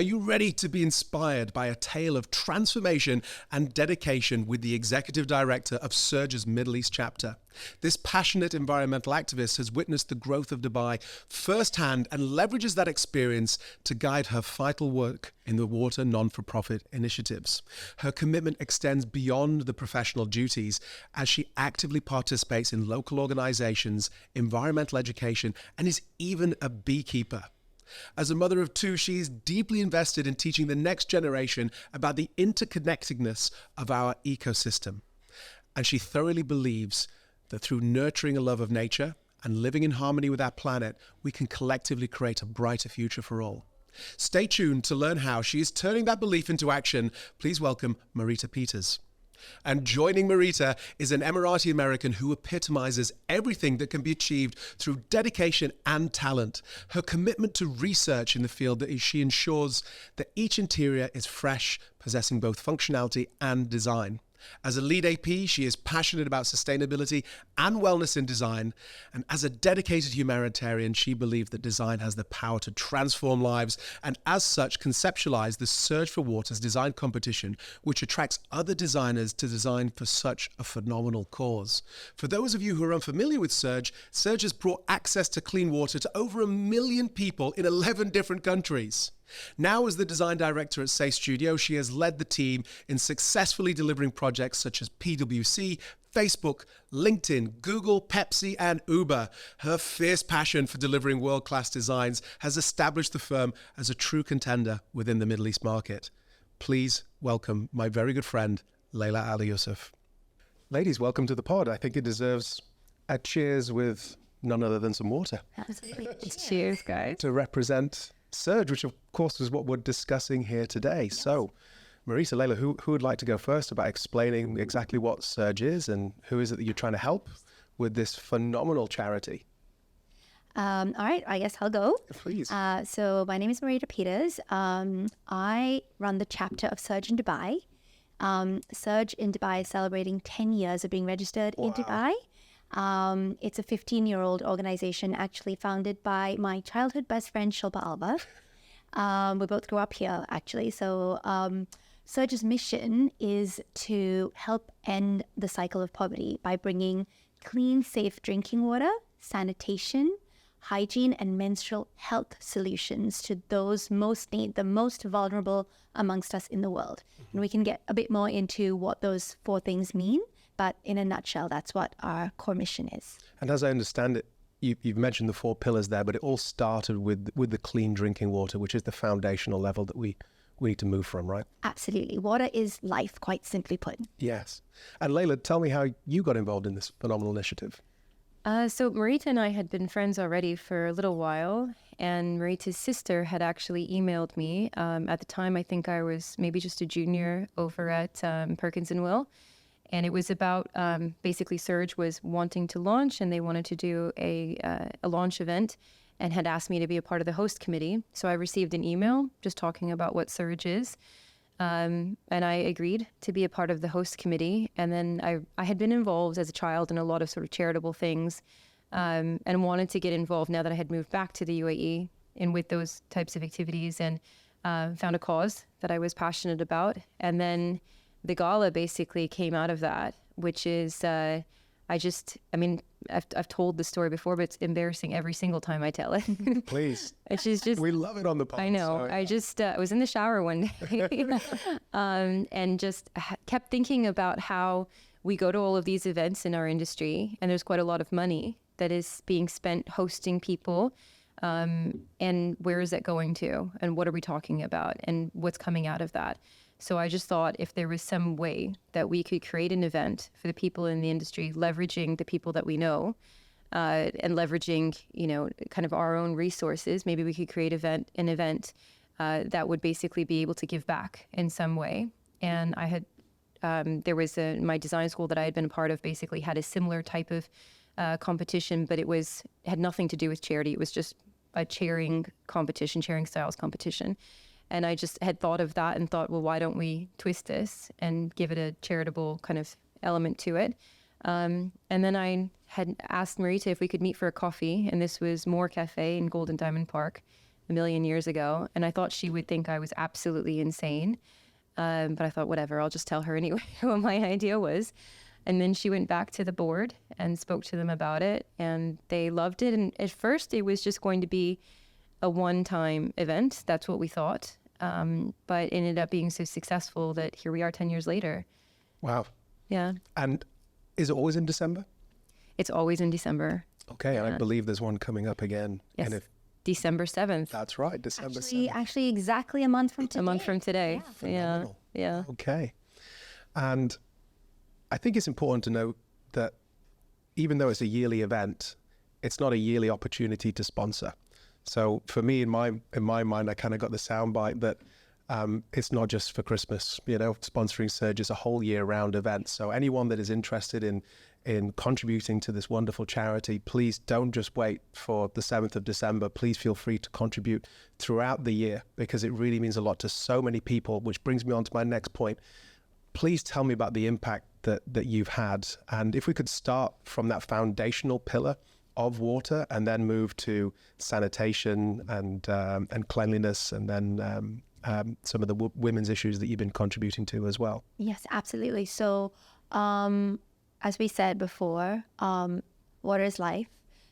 Are you ready to be inspired by a tale of transformation and dedication with the executive director of Surge's Middle East chapter? This passionate environmental activist has witnessed the growth of Dubai firsthand and leverages that experience to guide her vital work in the water non-for-profit initiatives. Her commitment extends beyond the professional duties as she actively participates in local organizations, environmental education, and is even a beekeeper. As a mother of two, she is deeply invested in teaching the next generation about the interconnectedness of our ecosystem. And she thoroughly believes that through nurturing a love of nature and living in harmony with our planet, we can collectively create a brighter future for all. Stay tuned to learn how she is turning that belief into action. Please welcome Marita Peters. And joining Marita is an Emirati American who epitomizes everything that can be achieved through dedication and talent. Her commitment to research in the field that she ensures that each interior is fresh, possessing both functionality and design. As a lead AP, she is passionate about sustainability and wellness in design. And as a dedicated humanitarian, she believes that design has the power to transform lives and as such conceptualized the Surge for Water's design competition, which attracts other designers to design for such a phenomenal cause. For those of you who are unfamiliar with Surge, Surge has brought access to clean water to over 1 million people in 11 different countries. Now, as the design director at Say Studio, she has led the team in successfully delivering projects such as PwC, Facebook, LinkedIn, Google, Pepsi, and Uber. Her fierce passion for delivering world-class designs has established the firm as a true contender within the Middle East market. Please welcome my very good friend, Laila Al-Yousuf. Ladies, welcome to the pod. I think it deserves a cheers with none other than some water. Absolutely. Cheers, guys. To represent Surge, which of course is what we're discussing here today. Yes. So, Marita, Laila, who would like to go first about explaining exactly what Surge is and who is it that you're trying to help with this phenomenal charity? All right, I guess I'll go. Please. So my name is Marita Peters. I run the chapter of Surge in Dubai. Surge in Dubai is celebrating 10 years of being registered in Dubai. It's a 15-year-old organization actually founded by my childhood best friend, Shilpa Alba. We both grew up here, actually. So Surge's mission is to help end the cycle of poverty by bringing clean, safe drinking water, sanitation, hygiene, and menstrual health solutions to those most need, the most vulnerable amongst us in the world. And we can get a bit more into what those 4 things mean. But in a nutshell, that's what our core mission is. And as I understand it, you've mentioned the 4 pillars there, but it all started with the clean drinking water, which is the foundational level that we need to move from, right? Absolutely. Water is life, quite simply put. Yes. And Laila, tell me how you got involved in this phenomenal initiative. So Marita and I had been friends already for a little while, and Marita's sister had actually emailed me. At the time, I think I was maybe just a junior over at Perkins & Will. And it was about basically Surge was wanting to launch, and they wanted to do a launch event and had asked me to be a part of the host committee. So I received an email just talking about what Surge is. And I agreed to be a part of the host committee. And then I had been involved as a child in a lot of sort of charitable things and wanted to get involved now that I had moved back to the UAE and with those types of activities, and found a cause that I was passionate about. And then the Gala basically came out of that, which is, I've told the story before, but it's embarrassing every single time I tell it. Please. It's just we love it on the pod. I know. Sorry. I was in the shower one day and just kept thinking about how we go to all of these events in our industry, and there's quite a lot of money that is being spent hosting people. And where is that going to? And what are we talking about? And what's coming out of that? So I just thought if there was some way that we could create an event for the people in the industry, leveraging the people that we know, and leveraging, kind of our own resources, maybe we could create an event that would basically be able to give back in some way. And I had, there was my design school that I had been a part of basically had a similar type of competition, but it had nothing to do with charity. It was just a chairing competition, chairing styles competition. And I just had thought of that and thought, well, why don't we twist this and give it a charitable kind of element to it? And then I had asked Marita if we could meet for a coffee, and this was Moore Cafe in Golden Diamond Park a million years ago. And I thought she would think I was absolutely insane. But I thought, whatever, I'll just tell her anyway what my idea was. And then she went back to the board and spoke to them about it, and they loved it. And at first it was just going to be a one-time event. That's what we thought. But it ended up being so successful that here we are 10 years later. Wow. Yeah. And is it always in December? It's always in December. Okay, and I believe there's one coming up again. Yes, And if, December 7th. that's right, December Actually, 7th. actually, exactly a month from today. A month from today. Yeah. Phenomenal. Yeah. Okay. And I think it's important to note that even though it's a yearly event, it's not a yearly opportunity to sponsor. So for me, in my mind, I kind of got the soundbite that it's not just for Christmas. Sponsoring Surge is a whole year-round event. So anyone that is interested in contributing to this wonderful charity, please don't just wait for the 7th of December. Please feel free to contribute throughout the year, because it really means a lot to so many people, which brings me on to my next point. Please tell me about the impact that you've had. And if we could start from that foundational pillar of water and then move to sanitation and cleanliness, and then some of the women's issues that you've been contributing to as well. Yes, absolutely. So, as we said before, water is life.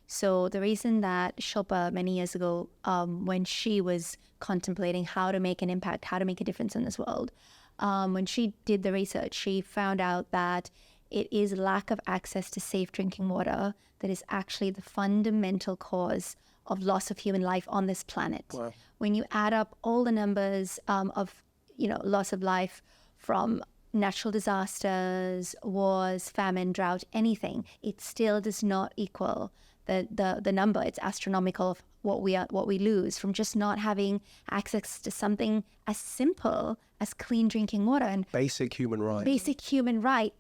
So the reason that Shilpa many years ago, when she was contemplating how to make an impact, how to make a difference in this world, when she did the research, she found out that it is lack of access to safe drinking water that is actually the fundamental cause of loss of human life on this planet. Wow. When you add up all the numbers of loss of life from natural disasters, wars, famine, drought, anything, it still does not equal the number. It's astronomical of what we lose from just not having access to something as simple as clean drinking water. And Basic human right. basic human right,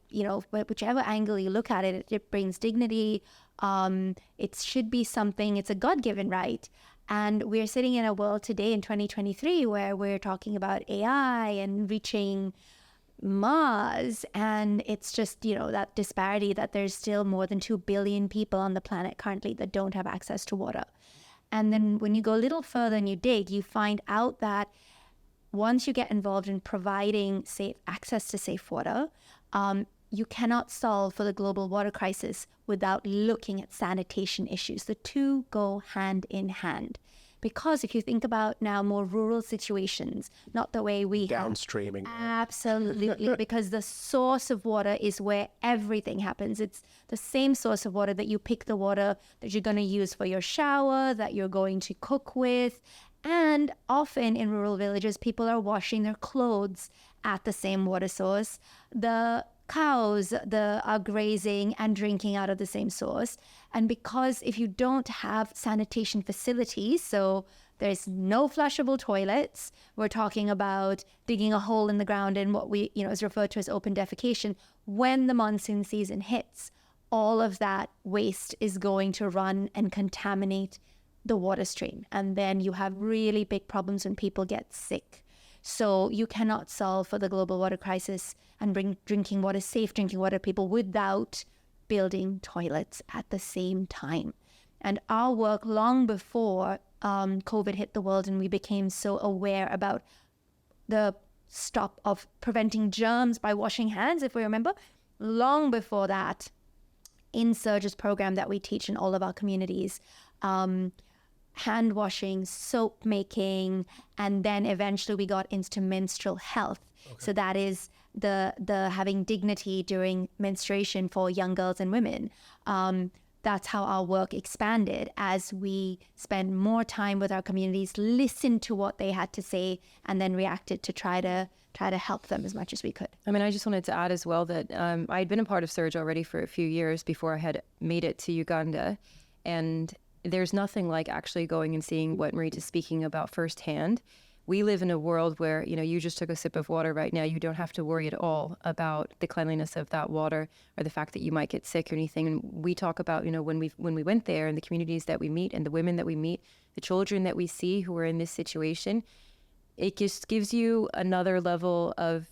whichever angle you look at it, it brings dignity. It should be something, it's a God-given right. And we're sitting in a world today in 2023 where we're talking about AI and reaching Mars, and it's just, that disparity that there's still more than 2 billion people on the planet currently that don't have access to water. And then when you go a little further and you dig, you find out that once you get involved in providing safe access to safe water, you cannot solve for the global water crisis without looking at sanitation issues. The two go hand in hand. Because if you think about now more rural situations, not the way we have. Downstreaming. Absolutely, because the source of water is where everything happens. It's the same source of water that you pick the water that you're going to use for your shower, that you're going to cook with. And often in rural villages, people are washing their clothes at the same water source. The cows are grazing and drinking out of the same source. And because if you don't have sanitation facilities, so there's no flushable toilets, we're talking about digging a hole in the ground in what we, is referred to as open defecation. When the monsoon season hits, all of that waste is going to run and contaminate the water stream. And then you have really big problems when people get sick. So you cannot solve for the global water crisis and bring drinking water, safe drinking water to people without building toilets at the same time. And our work long before COVID hit the world and we became so aware about the stop of preventing germs by washing hands, if we remember, long before that, in Surge's program that we teach in all of our communities, hand washing, soap making, and then eventually we got into menstrual health. Okay. So that is the having dignity during menstruation for young girls and women. That's how our work expanded as we spent more time with our communities, listened to what they had to say, and then reacted to try to help them as much as we could. I mean, I just wanted to add as well that I had been a part of Surge already for a few years before I had made it to Uganda. And there's nothing like actually going and seeing what Marita's speaking about firsthand. We live in a world where, you just took a sip of water right now. You don't have to worry at all about the cleanliness of that water or the fact that you might get sick or anything. And we talk about, when we went there and the communities that we meet and the women that we meet, the children that we see who are in this situation, it just gives you another level of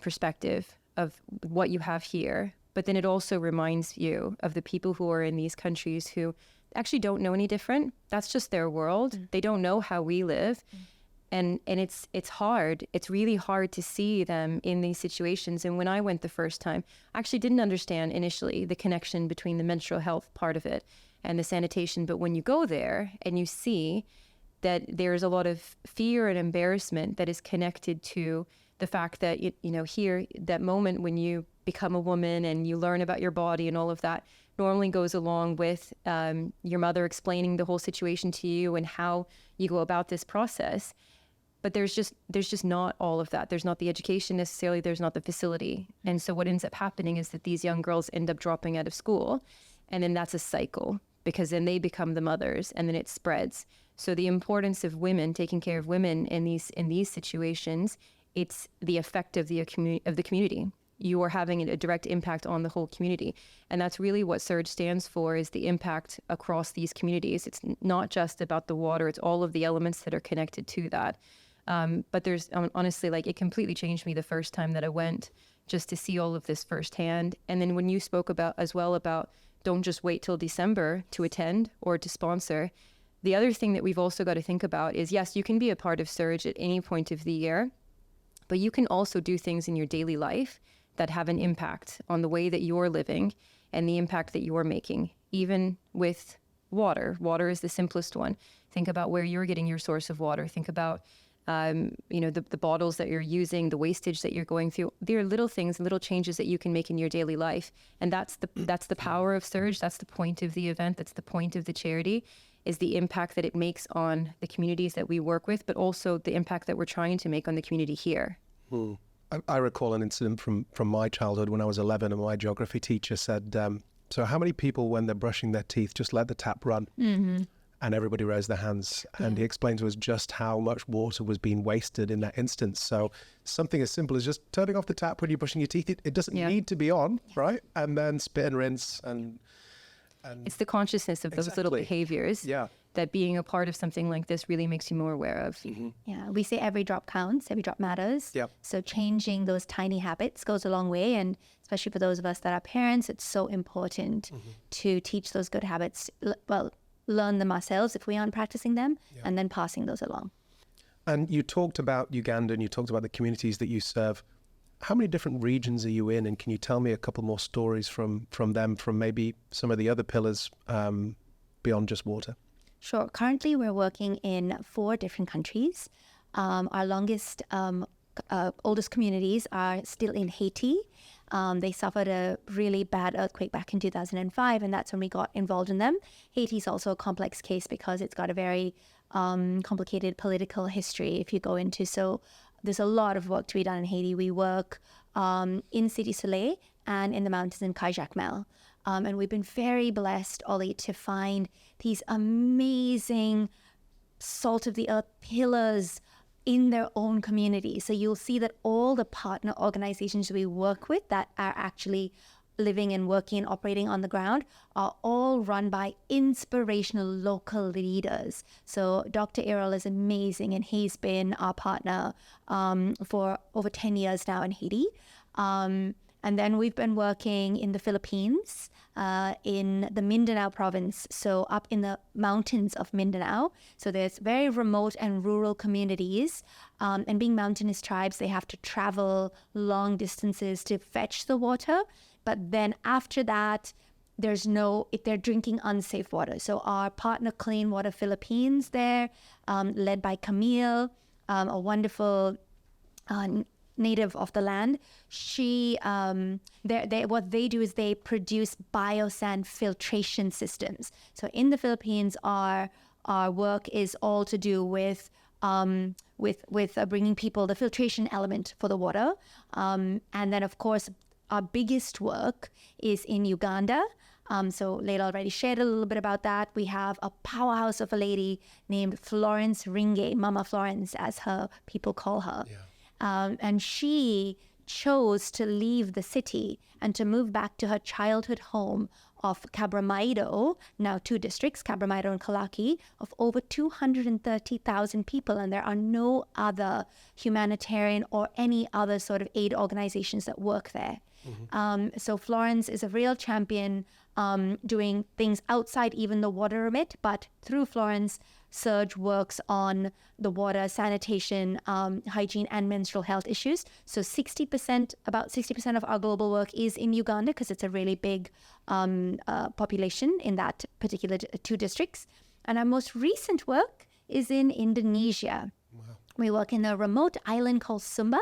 perspective of what you have here. But then it also reminds you of the people who are in these countries who actually don't know any different. That's just their world. They don't know how we live. And it's hard. It's really hard to see them in these situations. And when I went the first time, I actually didn't understand initially the connection between the menstrual health part of it and the sanitation. But when you go there and you see that there's a lot of fear and embarrassment that is connected to the fact that, here, that moment when you become a woman and you learn about your body and all of that normally goes along with your mother explaining the whole situation to you and how you go about this process. But there's just not all of that. There's not the education necessarily. There's not the facility. And so what ends up happening is that these young girls end up dropping out of school. And then that's a cycle, because then they become the mothers and then it spreads. So the importance of women, taking care of women in these situations, it's the effect of the community. You are having a direct impact on the whole community. And that's really what SURGE stands for, is the impact across these communities. It's not just about the water. It's all of the elements that are connected to that. But there's honestly, it completely changed me the first time that I went, just to see all of this firsthand. And then when you spoke about don't just wait till December to attend or to sponsor. The other thing that we've also got to think about is, yes, you can be a part of SURGE at any point of the year, but you can also do things in your daily life that have an impact on the way that you're living and the impact that you're making, even with water. Water is the simplest one. Think about where you're getting your source of water. Think about the bottles that you're using, the wastage that you're going through. There are little things, little changes that you can make in your daily life. And that's the power of SURGE. That's the point of the event. That's the point of the charity, is the impact that it makes on the communities that we work with, but also the impact that we're trying to make on the community here. I recall an incident from my childhood when I was 11, and my geography teacher said, so how many people, when they're brushing their teeth, just let the tap run? Mm-hmm. And everybody raised their hands. And he explained to us just how much water was being wasted in that instance. So something as simple as just turning off the tap when you're brushing your teeth, it doesn't need to be on, right? And then spit and rinse. And it's the consciousness of those little behaviors that being a part of something like this really makes you more aware of. Mm-hmm. Yeah, we say every drop counts, every drop matters. Yep. So changing those tiny habits goes a long way. And especially for those of us that are parents, it's so important to teach those good habits. Learn them ourselves if we aren't practicing them, and then passing those along. And you talked about Uganda and you talked about the communities that you serve. How many different regions are you in? And can you tell me a couple more stories from them, from maybe some of the other pillars beyond just water? Sure. Currently, we're working in 4 different countries. Our longest, oldest communities are still in Haiti. They suffered a really bad earthquake back in 2005, and that's when we got involved in them. Haiti is also a complex case because it's got a very complicated political history if you go into. So there's a lot of work to be done in Haiti. We work in Cité Soleil and in the mountains in Kajak-Mel. And we've been very blessed, Ollie, to find these amazing salt-of-the-earth pillars in their own community. So you'll see that all the partner organizations we work with that are actually living and working and operating on the ground are all run by inspirational local leaders. So Dr. Errol is amazing, and he's been our partner for over 10 years now in Haiti. And then we've been working in the Philippines, in the Mindanao province, so up in the mountains of Mindanao. So there's very remote and rural communities. And being mountainous tribes, they have to travel long distances to fetch the water. But then after that, if they're drinking unsafe water. So our partner Clean Water Philippines there, led by Camille, a wonderful native of the land. What they do is they produce biosand filtration systems. So in the Philippines, our work is all to do with bringing people the filtration element for the water. And then, of course, our biggest work is in Uganda. So Laila already shared a little bit about that. We have a powerhouse of a lady named Florence Ringe, Mama Florence, as her people call her. Yeah. And she chose to leave the city and to move back to her childhood home of Cabramaido, now 2 districts, Cabramaido and Kalaki, of over 230,000 people. And there are no other humanitarian or any other sort of aid organizations that work there. So Florence is a real champion, doing things outside even the water remit, but through Florence, Surge works on the water, sanitation, hygiene, and menstrual health issues. So about 60% of our global work is in Uganda because it's a really big population in that particular 2 districts. And our most recent work is in Indonesia. Wow. We work in a remote island called Sumba.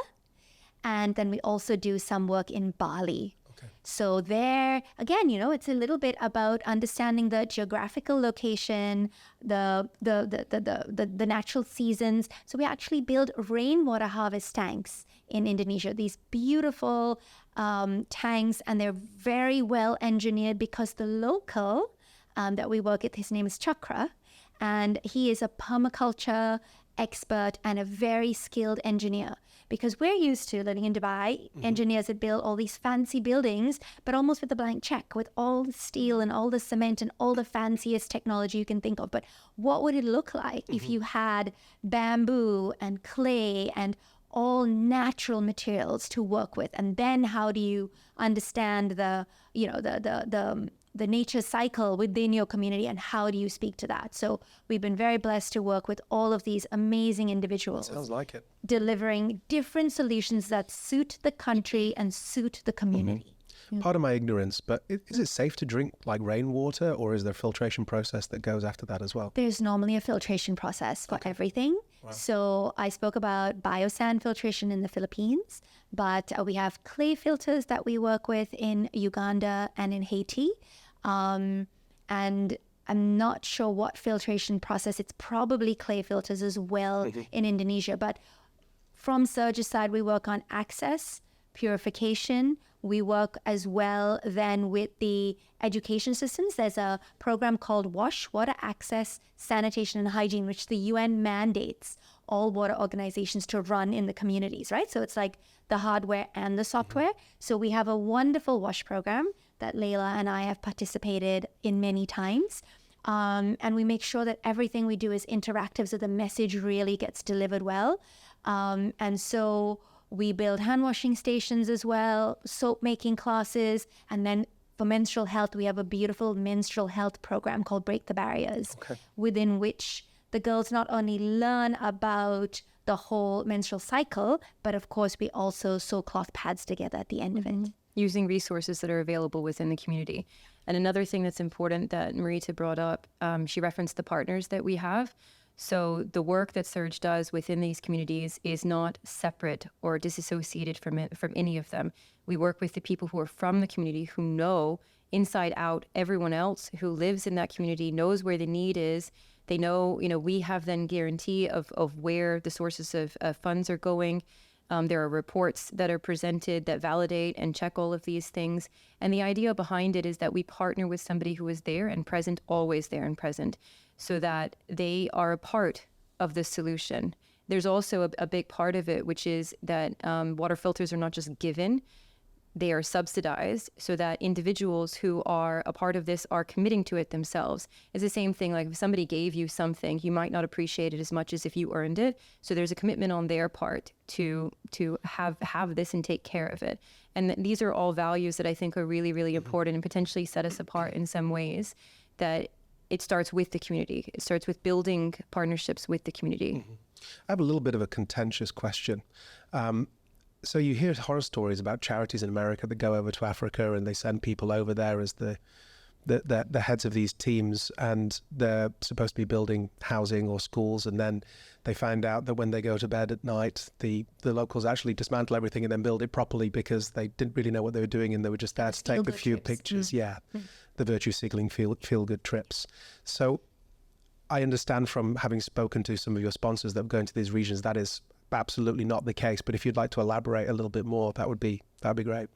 And then we also do some work in Bali. So there, again, it's a little bit about understanding the geographical location, the natural seasons. So we actually build rainwater harvest tanks in Indonesia, these beautiful tanks, and they're very well engineered because the local that we work with, his name is Chakra, and he is a permaculture expert and a very skilled engineer. Because we're used to living in Dubai, engineers that build all these fancy buildings, but almost with a blank check, with all the steel and all the cement and all the fanciest technology you can think of. But what would it look like if you had bamboo and clay and all natural materials to work with? And then how do you understand the nature cycle within your community, and how do you speak to that? So we've been very blessed to work with all of these amazing individuals. Sounds like it. Delivering different solutions that suit the country and suit the community. Part of my ignorance, but is it safe to drink like rainwater, or is there a filtration process that goes after that as well? There's normally a filtration process for everything. Wow. So I spoke about biosand filtration in the Philippines, but we have clay filters that we work with in Uganda and in Haiti. And I'm not sure what filtration process. It's probably clay filters as well in Indonesia. But from Surge's side, we work on access, purification. We work as well then with the education systems. There's a program called WASH, Water Access, Sanitation and Hygiene, which the UN mandates all water organizations to run in the communities, right? So it's like the hardware and the software. So we have a wonderful WASH program that Laila and I have participated in many times. And we make sure that everything we do is interactive so the message really gets delivered well. And so we build hand washing stations as well, soap making classes, and then for menstrual health, we have a beautiful menstrual health program called Break the Barriers, within which the girls not only learn about the whole menstrual cycle, but of course we also sew cloth pads together at the end of it. Using resources that are available within the community. And another thing that's important that Marita brought up, she referenced the partners that we have. So the work that Surge does within these communities is not separate or disassociated from any of them. We work with the people who are from the community, who know inside out everyone else who lives in that community, knows where the need is. They know, we have then guarantee of where the sources of funds are going. There are reports that are presented that validate and check all of these things. And the idea behind it is that we partner with somebody who is there and present, always there and present, so that they are a part of the solution. There's also a big part of it, which is that water filters are not just given, they are subsidized so that individuals who are a part of this are committing to it themselves. It's the same thing, like if somebody gave you something, you might not appreciate it as much as if you earned it. So there's a commitment on their part to have this and take care of it. And these are all values that I think are really, really important and potentially set us apart in some ways, that it starts with the community. It starts with building partnerships with the community. I have a little bit of a contentious question. So you hear horror stories about charities in America that go over to Africa and they send people over there as the heads of these teams, and they're supposed to be building housing or schools, and then they find out that when they go to bed at night, the locals actually dismantle everything and then build it properly because they didn't really know what they were doing and they were just there to take the few pictures. The virtue signaling feel-good trips. So I understand from having spoken to some of your sponsors that go into these regions, that is absolutely not the case. But if you'd like to elaborate a little bit more, that'd be great.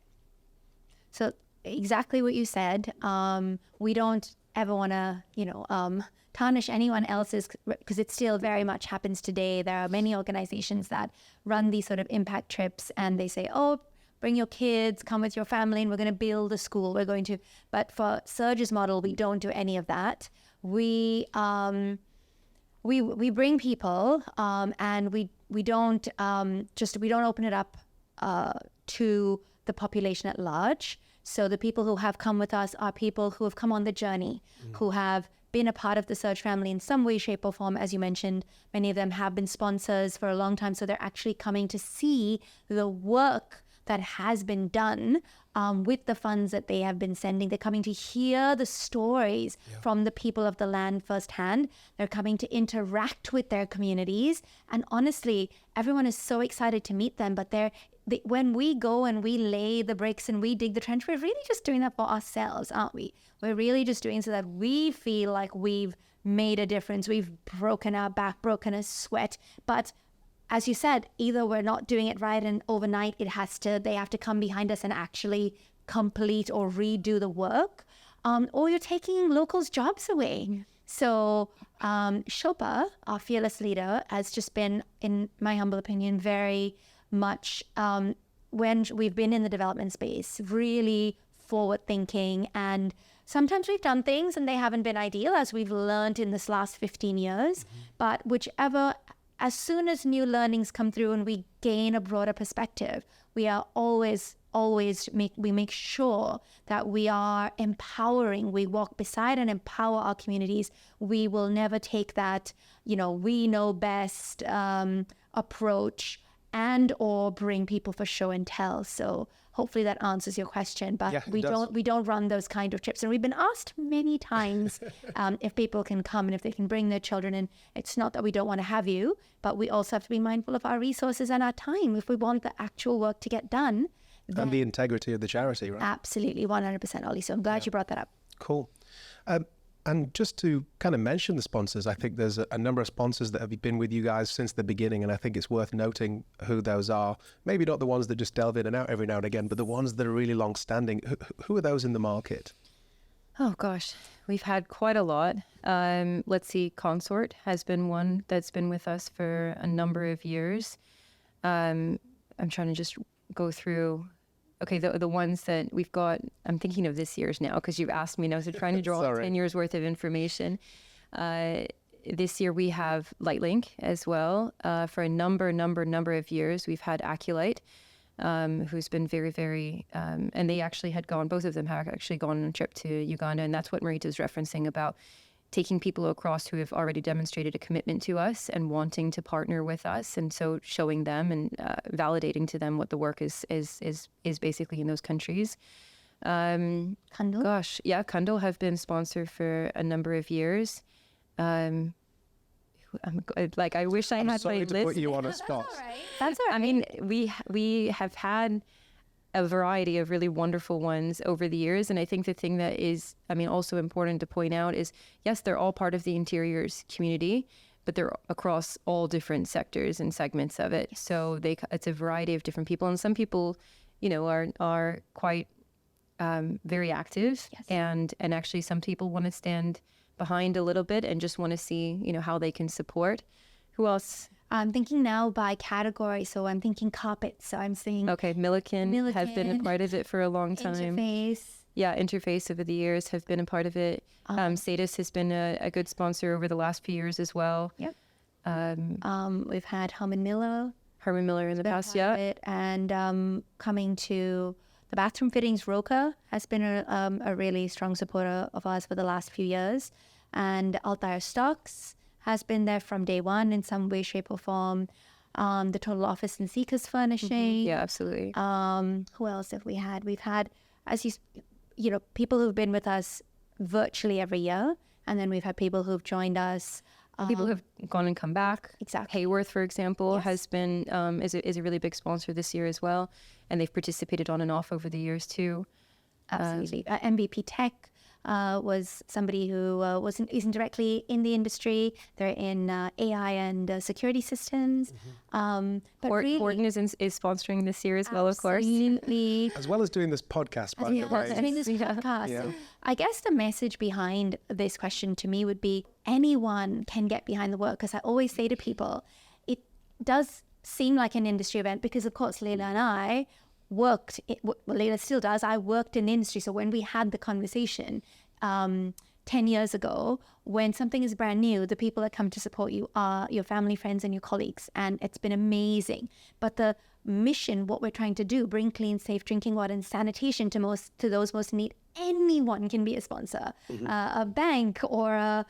So exactly what you said. We don't ever want to, tarnish anyone else's, because it still very much happens today. There are many organizations that run these sort of impact trips, and they say, oh, bring your kids, come with your family, and we're going to build a school. But for Surge's model, we don't do any of that. We bring people, and we don't open it up to the population at large. So the people who have come with us are people who have come on the journey, who have been a part of the Surge family in some way, shape, or form. As you mentioned, many of them have been sponsors for a long time. So they're actually coming to see the work that has been done with the funds that they have been sending. They're coming to hear the stories from the people of the land firsthand. They're coming to interact with their communities. And honestly, everyone is so excited to meet them, but when we go and we lay the bricks and we dig the trench, we're really just doing that for ourselves, aren't we? We're really just doing so that we feel like we've made a difference. We've broken our back, broken a sweat. But as you said, either we're not doing it right and overnight they have to come behind us and actually complete or redo the work, or you're taking locals' jobs away. So Shilpa, our fearless leader, has just been, in my humble opinion, very much, when we've been in the development space, really forward thinking. And sometimes we've done things and they haven't been ideal, as we've learned in this last 15 years. But as soon as new learnings come through and we gain a broader perspective, we are always make sure that we are empowering. We walk beside and empower our communities. We will never take that, we know best approach and or bring people for show and tell. So hopefully that answers your question. But we don't run those kind of trips. And we've been asked many times if people can come and if they can bring their children. And it's not that we don't want to have you, but we also have to be mindful of our resources and our time if we want the actual work to get done. And the integrity of the charity, right? Absolutely, 100%, Ollie. So I'm glad you brought that up. Cool. And just to kind of mention the sponsors, I think there's a number of sponsors that have been with you guys since the beginning, and I think it's worth noting who those are. Maybe not the ones that just delve in and out every now and again, but the ones that are really long-standing. Who are those in the market? Oh, gosh, we've had quite a lot. Let's see, Consort has been one that's been with us for a number of years. I'm trying to just go through... Okay, the ones that we've got, I'm thinking of this year's now because you've asked me now, so trying to draw 10 years worth of information. This year we have Lightlink as well. For a number of years, we've had Aculite, who's been very, very, and they actually had gone, both of them have actually gone on a trip to Uganda, and that's what Marita's referencing about taking people across who have already demonstrated a commitment to us and wanting to partner with us, and so showing them and validating to them what the work is basically in those countries. Kandil? Gosh, yeah, Kandil have been sponsored for a number of years. I wish I had my sorry list. to put you on a spot. That's all right. I mean, we have had a variety of really wonderful ones over the years. And I think the thing that is, also important to point out is, yes, they're all part of the interiors community, but they're across all different sectors and segments of it. So it's a variety of different people. And some people, are quite very active. Yes. And actually some people want to stand behind a little bit and just want to see, how they can support. Who else? I'm thinking now by category, so I'm thinking carpets. So I'm saying Milliken have been a part of it for a long time. Interface. Yeah, Interface over the years have been a part of it. Sadis has been a good sponsor over the last few years as well. Yep. We've had Herman Miller in the past, yeah. And coming to the bathroom fittings, Roca has been a really strong supporter of ours for the last few years. And Altair Stocks has been there from day one in some way, shape, or form. The Total Office and Seekers Furnishing. Mm-hmm. Yeah, absolutely. Who else have we had? We've had, as people who've been with us virtually every year, and then we've had people who've joined us. People who've gone and come back. Exactly. Hayworth, for example, Yes. has been is a really big sponsor this year as well, and they've participated on and off over the years too. Absolutely. MVP Tech was somebody who isn't directly in the industry. They're in AI and security systems. But really, Horton is sponsoring this year as well, of course. Absolutely. As well as doing this podcast, by the way. Doing this podcast. Yeah. I guess the message behind this question to me would be anyone can get behind the work, because I always say to people, it does seem like an industry event because, of course, Laila and I worked, Laila still does, I worked in the industry. So when we had the conversation 10 years ago, when something is brand new, the people that come to support you are your family, friends, and your colleagues. And it's been amazing. But the mission, what we're trying to do, bring clean, safe drinking water and sanitation to those most in need. Anyone can be a sponsor, a bank or a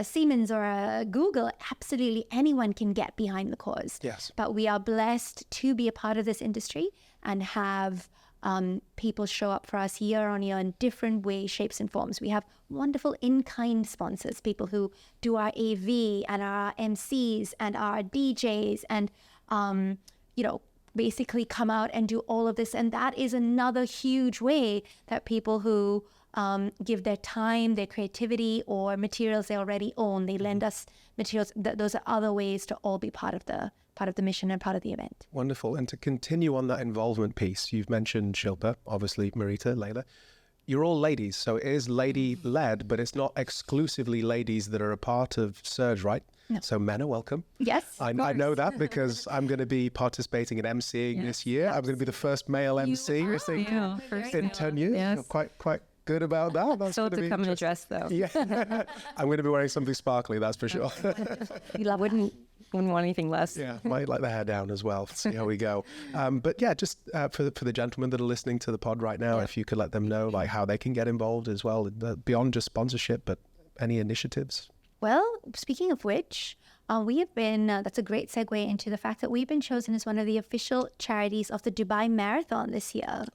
Siemens or a Google. Absolutely anyone can get behind the cause. Yes. But we are blessed to be a part of this industry and have people show up for us year on year in different ways, shapes, and forms. We have wonderful in-kind sponsors, people who do our AV and our MCs and our DJs and, basically come out and do all of this. And that is another huge way that people who give their time, their creativity, or materials they already own, they lend us materials. Those are other ways to all be part of the mission and part of the event. Wonderful. And to continue on that involvement piece, you've mentioned Shilpa, obviously Marita, Laila. You're all ladies, so it is lady-led, but it's not exclusively ladies that are a part of Surge, right? No. So men are welcome. Yes. I know that because I'm going to be participating in MCing this year. I'm going to be the first male MC I think, in 10 years. Yes. I'm quite good about that. That's Still gonna to be come in a interesting. dress, though. Yeah. I'm going to be wearing something sparkly, that's for sure. You wouldn't want anything less. Yeah, might let the hair down as well. See how we go. But yeah, just for the gentlemen that are listening to the pod right now, if you could let them know like how they can get involved as well, beyond just sponsorship, but any initiatives. Well, speaking of which, we have been, that's a great segue into the fact that we've been chosen as one of the official charities of the Dubai Marathon this year.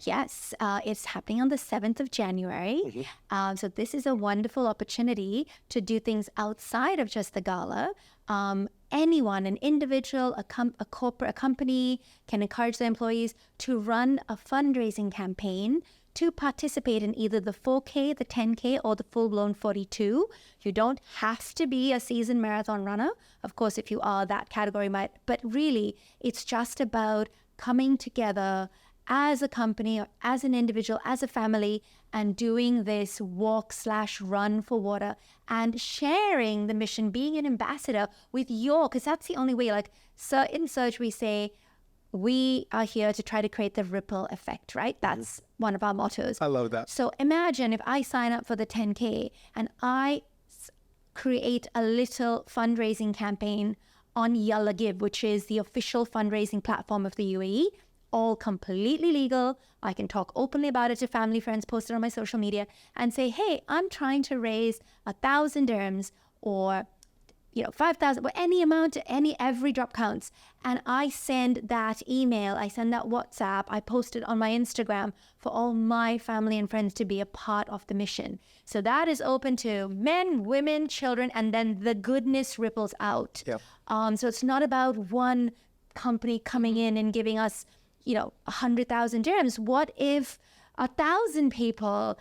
Yes, it's happening on the 7th of January. So this is a wonderful opportunity to do things outside of just the gala. Anyone, an individual, a corporate, a company can encourage their employees to run a fundraising campaign to participate in either the 4K, the 10K, or the full-blown 42. You don't have to be a seasoned marathon runner. Of course, if you are, that category might. But really, it's just about coming together as a company or as an individual, as a family, and doing this walk/run for water and sharing the mission, being an ambassador with because that's the only way. Like, so in Surge, we say, we are here to try to create the ripple effect, right? That's one of our mottos. I love that. So imagine if I sign up for the 10K and I create a little fundraising campaign on Yalla Give, which is the official fundraising platform of the UAE, all completely legal. I can talk openly about it to family, friends, post it on my social media and say, hey, I'm trying to raise 1,000 dirhams or 5,000, any amount, every drop counts. And I send that email, I send that WhatsApp, I post it on my Instagram for all my family and friends to be a part of the mission. So that is open to men, women, children, and then the goodness ripples out. Yep. So it's not about one company coming in and giving us, 100,000 dirhams. What if 1,000 people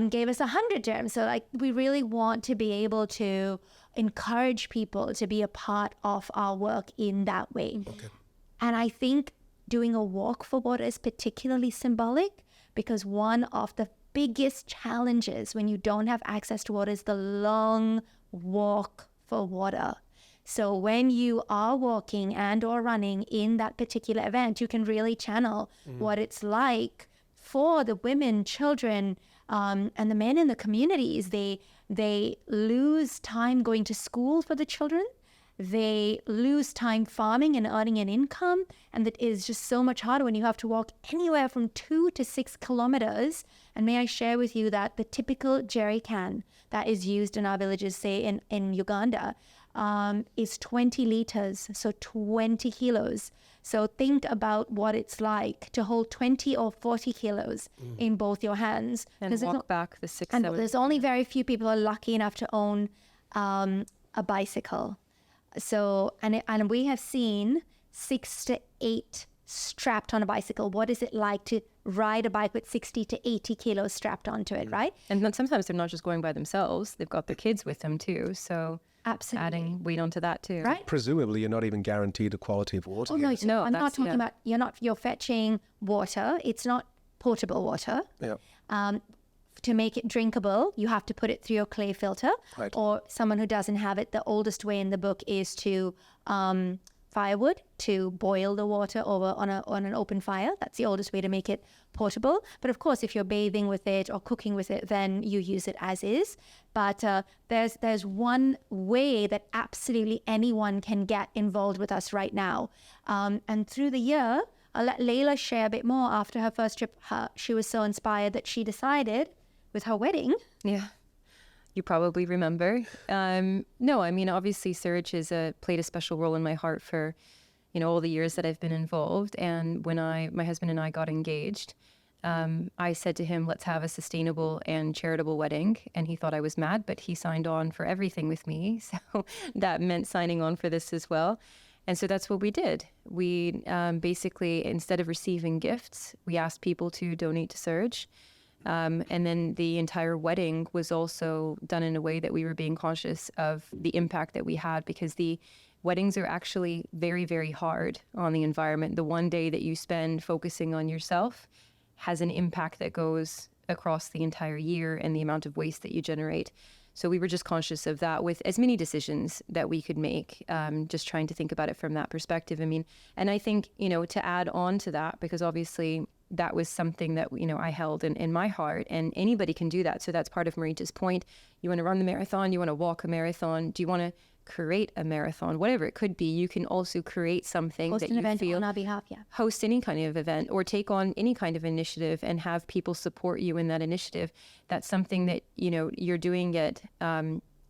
gave us 100 dirhams? So we really want to be able to encourage people to be a part of our work in that way. Okay. And I think doing a walk for water is particularly symbolic because one of the biggest challenges when you don't have access to water is the long walk for water. So when you are walking and or running in that particular event, you can really channel what it's like for the women, children, and the men in the communities. They lose time going to school for the children. They lose time farming and earning an income. And that is just so much harder when you have to walk anywhere from 2 to 6 kilometers. And may I share with you that the typical jerry can that is used in our villages, say in Uganda, is 20 liters, so 20 kilos. So think about what it's like to hold 20 or 40 kilos in both your hands. And walk back the 6, and 7. There's only very few people who are lucky enough to own a bicycle. So, and we have seen 6 to 8 strapped on a bicycle. What is it like to ride a bike with 60 to 80 kilos strapped onto it, right? And then sometimes they're not just going by themselves. They've got their kids with them too. So absolutely adding weight onto that too. Right. Presumably, you're not even guaranteed a quality of water. Oh, no, here. No, I'm not that's- talking yeah. about, you're fetching water. It's not potable water. Yeah. To make it drinkable, you have to put it through your clay filter. Right. Or someone who doesn't have it, the oldest way in the book is to firewood to boil the water over on an open fire. That's the oldest way to make it portable. But of course, if you're bathing with it or cooking with it, then you use it as is. But there's one way that absolutely anyone can get involved with us right now. And through the year, I'll let Laila share a bit more. After her first trip, she was so inspired that she decided with her wedding. Yeah. You probably remember. No, I mean, obviously Surge has played a special role in my heart for, all the years that I've been involved. And when my husband and I got engaged, I said to him, let's have a sustainable and charitable wedding. And he thought I was mad, but he signed on for everything with me. So that meant signing on for this as well. And so that's what we did. We basically, instead of receiving gifts, we asked people to donate to Surge. And then the entire wedding was also done in a way that we were being conscious of the impact that we had, because the weddings are actually very, very hard on the environment. The one day that you spend focusing on yourself has an impact that goes across the entire year and the amount of waste that you generate. So we were just conscious of that with as many decisions that we could make, just trying to think about it from that perspective. I mean, and I think, to add on to that, because obviously that was something that, I held in my heart, and anybody can do that. So that's part of Marita's point. You want to run the marathon, you want to walk a marathon, do you want to create a marathon, whatever it could be, you can also create something that you feel, on our behalf, host any kind of event or take on any kind of initiative and have people support you in that initiative. That's something that, you're doing it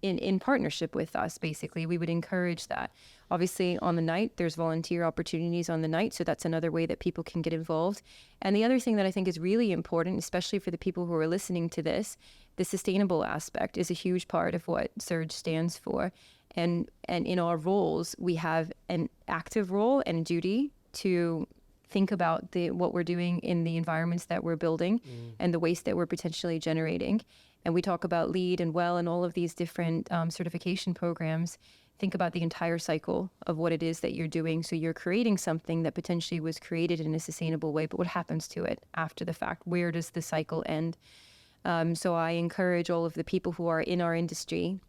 in partnership with us, basically. We would encourage that. Obviously, on the night, there's volunteer opportunities on the night, so that's another way that people can get involved. And the other thing that I think is really important, especially for the people who are listening to this, the sustainable aspect is a huge part of what Surge stands for. And in our roles, we have an active role and duty to think about what we're doing in the environments that we're building and the waste that we're potentially generating. And we talk about LEED and WELL and all of these different certification programs. Think about the entire cycle of what it is that you're doing. So you're creating something that potentially was created in a sustainable way, but what happens to it after the fact? Where does the cycle end? So I encourage all of the people who are in our industry,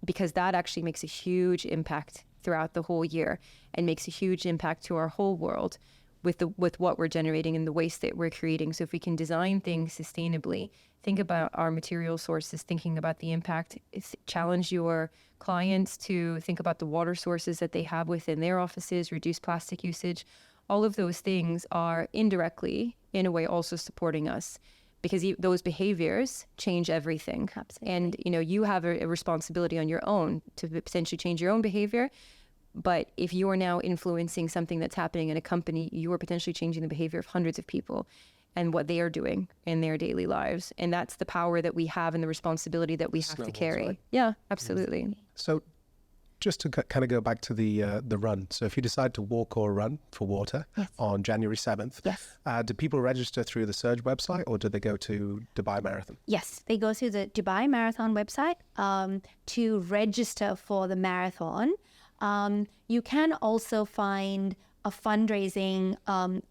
because that actually makes a huge impact throughout the whole year and makes a huge impact to our whole world with what we're generating and the waste that we're creating. So if we can design things sustainably, think about our material sources, thinking about the impact, challenge your clients to think about the water sources that they have within their offices, reduce plastic usage. All of those things are indirectly, in a way, also supporting us, because those behaviors change everything. Absolutely. And, you have a responsibility on your own to potentially change your own behavior. But if you are now influencing something that's happening in a company, you are potentially changing the behavior of hundreds of people and what they are doing in their daily lives. And that's the power that we have and the responsibility that we have to carry. Right? Yeah, absolutely. So just to kind of go back to the run. So if you decide to walk or run for water on January 7th, do people register through the Surge website, or do they go to Dubai Marathon? Yes, they go through the Dubai Marathon website to register for the marathon. You can also find a fundraising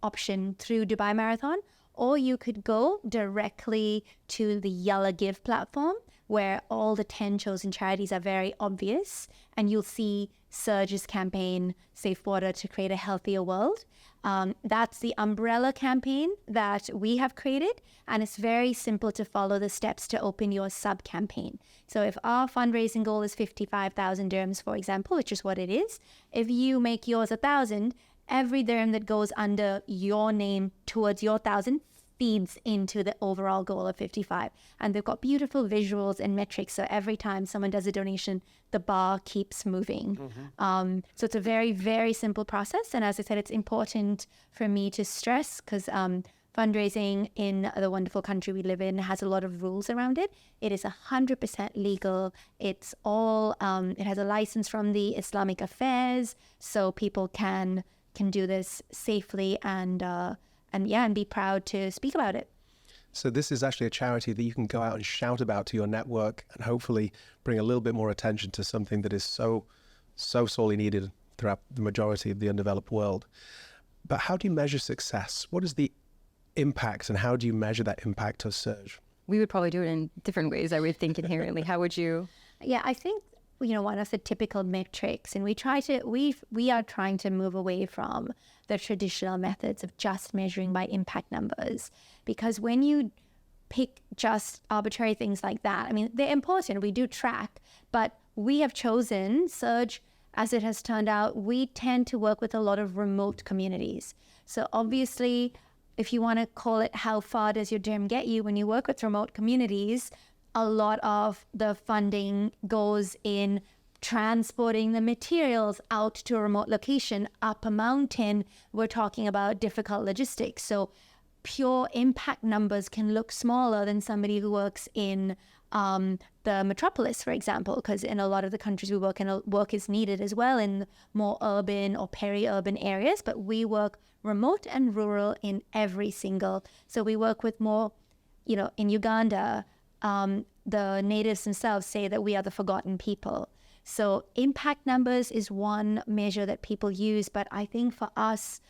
option through Dubai Marathon, or you could go directly to the Yalla Give platform, where all the 10 chosen charities are very obvious, and you'll see Surge's campaign, Safe Water to Create a Healthier World. That's the umbrella campaign that we have created, and it's very simple to follow the steps to open your sub-campaign. So if our fundraising goal is 55,000 dirhams, for example, which is what it is, if you make yours 1,000, every dirham that goes under your name towards your 1,000 feeds into the overall goal of 55. And they've got beautiful visuals and metrics. So every time someone does a donation, the bar keeps moving. So it's a very, very simple process. And as I said, it's important for me to stress, because fundraising in the wonderful country we live in has a lot of rules around it. It is 100% legal. It's all, it has a license from the Islamic Affairs, so people can do this safely and be proud to speak about it. So this is actually a charity that you can go out and shout about to your network and hopefully bring a little bit more attention to something that is so sorely needed throughout the majority of the undeveloped world. But how do you measure success? What is the impact, and how do you measure that impact to Surge? We would probably do it in different ways, I would think, inherently. How would you? Yeah, I think one of the typical metrics, and we are trying to move away from the traditional methods of just measuring by impact numbers, because when you pick just arbitrary things like that, I mean, they're important, we do track, but we have chosen Surge, as it has turned out, we tend to work with a lot of remote communities. So obviously, if you want to call it how far does your gym get you, when you work with remote communities, a lot of the funding goes in transporting the materials out to a remote location, up a mountain. We're talking about difficult logistics. So pure impact numbers can look smaller than somebody who works in the metropolis, for example, because in a lot of the countries we work in, work is needed as well in more urban or peri-urban areas, but we work remote and rural in every single. So we work with more, in Uganda, the natives themselves say that we are the forgotten people. So impact numbers is one measure that people use, but I think for us,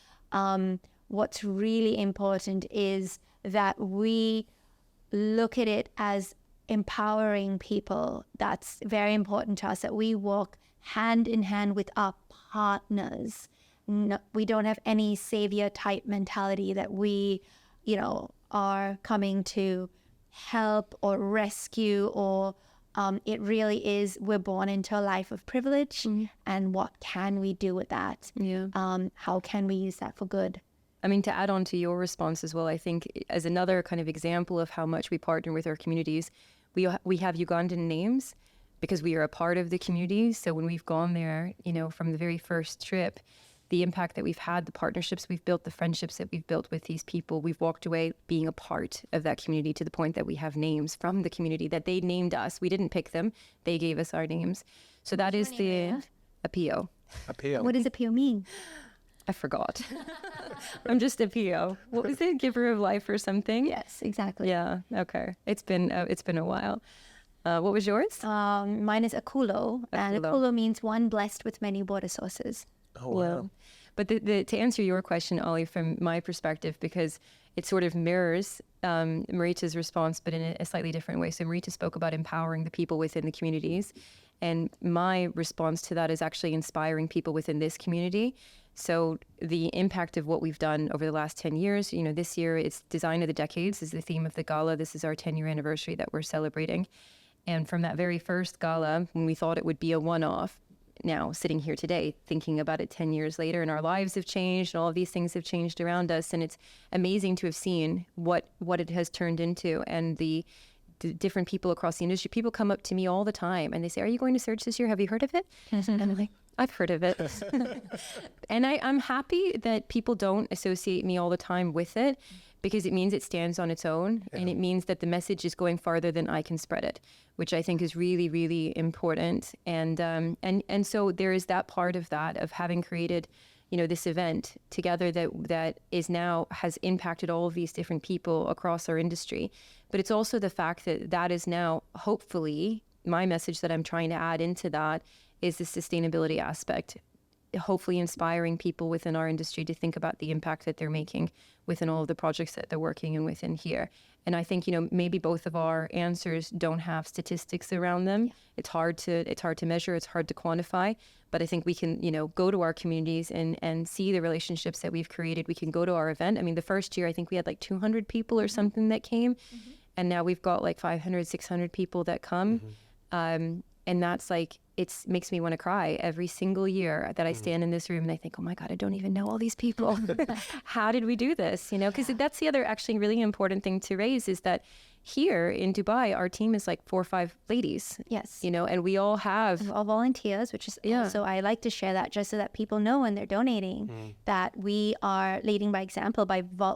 what's really important is that we look at it as empowering people. That's very important to us, that we walk hand in hand with our partners. No, we don't have any savior type mentality that we, are coming to help or rescue, or it really is, we're born into a life of privilege, and what can we do with that? How can we use that for good? I mean, to add on to your response as well, I think as another kind of example of how much we partner with our communities, we have Ugandan names because we are a part of the community. So when we've gone there, from the very first trip, the impact that we've had, the partnerships we've built, the friendships that we've built with these people, we've walked away being a part of that community to the point that we have names from the community that they named us. We didn't pick them. They gave us our names. So that is the Apio. Appeal. What does appeal mean? I forgot. I'm just a PO. What was it? Giver of life or something? Yes, exactly. Yeah. Okay. It's been a while. What was yours? Mine is Akulo, and Akulo means one blessed with many water sources. Oh, wow. But to answer your question, Ollie, from my perspective, because it sort of mirrors Marita's response, but in a slightly different way. So Marita spoke about empowering the people within the communities. And my response to that is actually inspiring people within this community. So the impact of what we've done over the last 10 years, this year it's Design of the Decades is the theme of the gala. This is our 10-year anniversary that we're celebrating. And from that very first gala, when we thought it would be a one-off, now sitting here today, thinking about it 10 years later, and our lives have changed and all of these things have changed around us. And it's amazing to have seen what it has turned into, and the different people across the industry. People come up to me all the time and they say, "Are you going to Surge this year? Have you heard of it?" And I'm like, "I've heard of it." And I'm happy that people don't associate me all the time with it, because it means it stands on its own, and it means that the message is going farther than I can spread it, which I think is really, really important. And so there is that part of that, of having created, this event together that is now has impacted all of these different people across our industry. But it's also the fact that is now, hopefully, my message that I'm trying to add into that is the sustainability aspect, hopefully inspiring people within our industry to think about the impact that they're making within all of the projects that they're working in within here. And I think, maybe both of our answers don't have statistics around them. Yeah. It's hard to measure, it's hard to quantify, but I think we can, go to our communities and see the relationships that we've created. We can go to our event. I mean, the first year, I think we had like 200 people or something that came, and now we've got like 500, 600 people that come. And that's like, it makes me want to cry every single year that I stand in this room and I think, oh my God, I don't even know all these people. How did we do this? Because that's the other actually really important thing to raise, is that here in Dubai, our team is like 4 or 5 ladies. Yes. And we all have all volunteers, which is also, I like to share that just so that people know when they're donating that we are leading by example.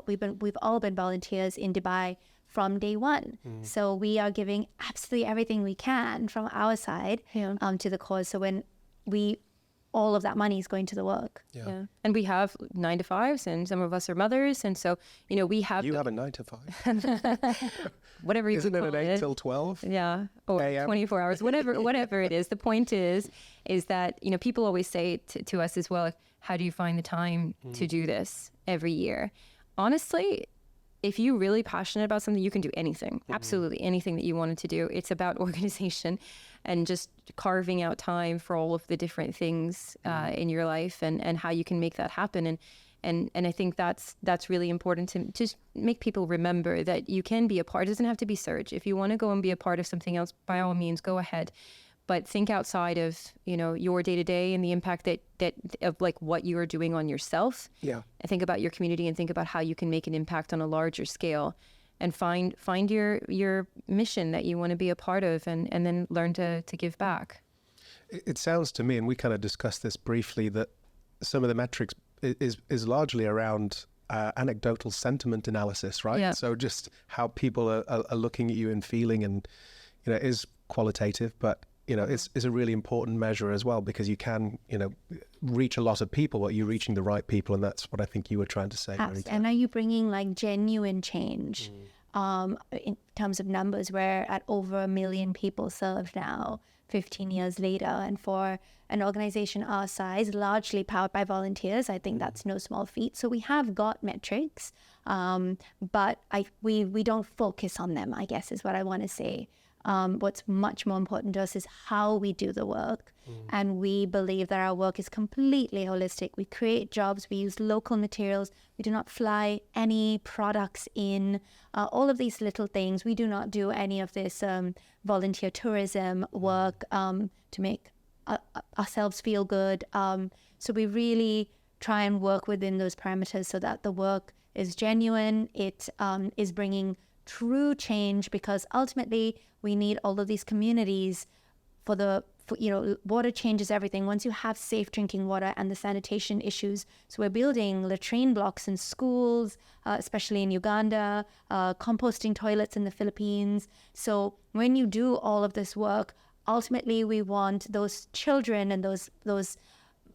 We've all been volunteers in Dubai from day one. So we are giving absolutely everything we can from our side to the cause. So when all of that money is going to the work. Yeah. And we have 9 to 5s, and some of us are mothers. And so, we have... You have a 9 to 5. Whatever you Isn't it call an 8 till 12? Yeah. Or AM. 24 hours, whatever it is. The point is that, people always say to us as well, how do you find the time to do this every year? Honestly, if you're really passionate about something, you can do anything, absolutely anything that you wanted to do. It's about organization and just carving out time for all of the different things in your life and how you can make that happen. And I think that's really important to just make people remember that you can be a part. It doesn't have to be Surge. If you want to go and be a part of something else, by all means, go ahead. But think outside of, you know, your day-to-day and the impact that of like what you are doing on yourself. Yeah. And think about your community and think about how you can make an impact on a larger scale, and find your mission that you want to be a part of, and then learn to give back. It sounds to me, and we kind of discussed this briefly, that some of the metrics is largely around anecdotal sentiment analysis, right? Yeah. So just how people are looking at you and feeling, and, you know, it is qualitative, but, you know, it's a really important measure as well, because you can, you know, reach a lot of people, but you're reaching the right people, and that's what I think you were trying to say. Marita. And are you bringing like genuine change in terms of numbers? We're at over 1 million people served now, 15 years later, and for an organization our size, largely powered by volunteers, I think that's no small feat. So we have got metrics, but we don't focus on them, I guess is what I want to say. What's much more important to us is how we do the work. And we believe that our work is completely holistic. We create jobs, we use local materials, we do not fly any products in, all of these little things. We do not do any of this volunteer tourism work to make ourselves feel good. So we really try and work within those parameters so that the work is genuine, it is bringing true change, because ultimately we need all of these communities for you know, water changes everything. Once you have safe drinking water and the sanitation issues, so we're building latrine blocks in schools, especially in Uganda, composting toilets in the Philippines. So when you do all of this work, ultimately we want those children and those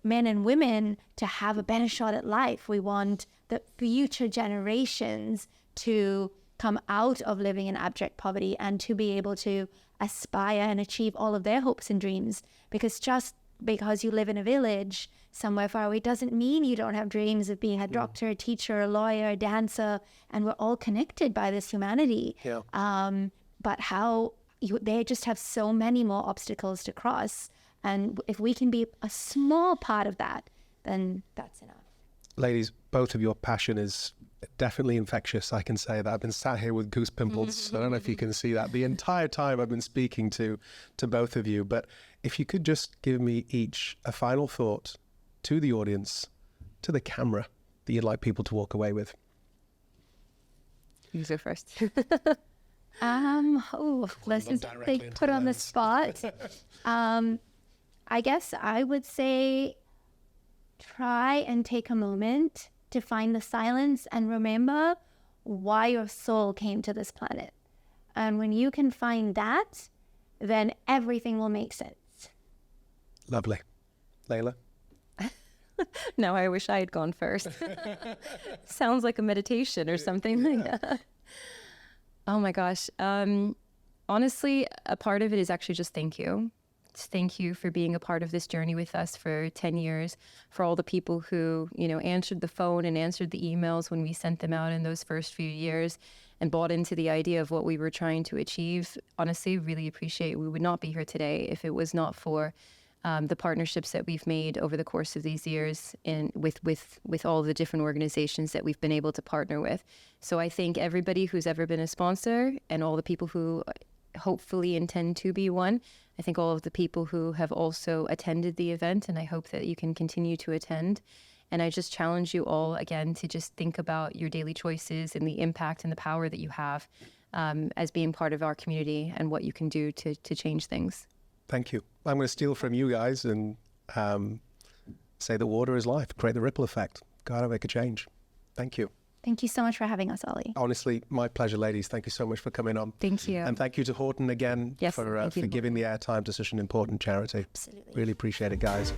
men and women to have a better shot at life. We want the future generations to come out of living in abject poverty and to be able to aspire and achieve all of their hopes and dreams. Because just because you live in a village somewhere far away doesn't mean you don't have dreams of being a doctor, a teacher, a lawyer, a dancer, and we're all connected by this humanity. Yeah. But they just have so many more obstacles to cross. And if we can be a small part of that, then that's enough. Ladies, both of your passion is definitely infectious. I can say that. I've been sat here with goose pimples. I don't know if you can see that the entire time I've been speaking to both of you. But if you could just give me each a final thought to the audience, to the camera, that you'd like people to walk away with. You go first. Let's just put on the spot. I guess I would say try and take a moment to find the silence and remember why your soul came to this planet. And when you can find that, then everything will make sense. Lovely. Laila? No, I wish I had gone first. Sounds like a meditation or something like that. Oh my gosh. Honestly, a part of it is actually just thank you. Thank you for being a part of this journey with us for 10 years, for all the people who, you know, answered the phone and answered the emails when we sent them out in those first few years and bought into the idea of what we were trying to achieve. Honestly, really appreciate it. We would not be here today if it was not for the partnerships that we've made over the course of these years and with all the different organizations that we've been able to partner with. So I thank everybody who's ever been a sponsor and all the people who hopefully intend to be one. I think all of the people who have also attended the event, and I hope that you can continue to attend. And I just challenge you all again to just think about your daily choices and the impact and the power that you have as being part of our community and what you can do to change things. Thank you. I'm going to steal from you guys and say that water is life. Create the ripple effect. Go out and make a change. Thank you. Thank you so much for having us, Ollie. Honestly, my pleasure, ladies. Thank you so much for coming on. Thank you. And thank you to Horton again for giving the airtime to such an important charity. Absolutely. Really appreciate it, guys.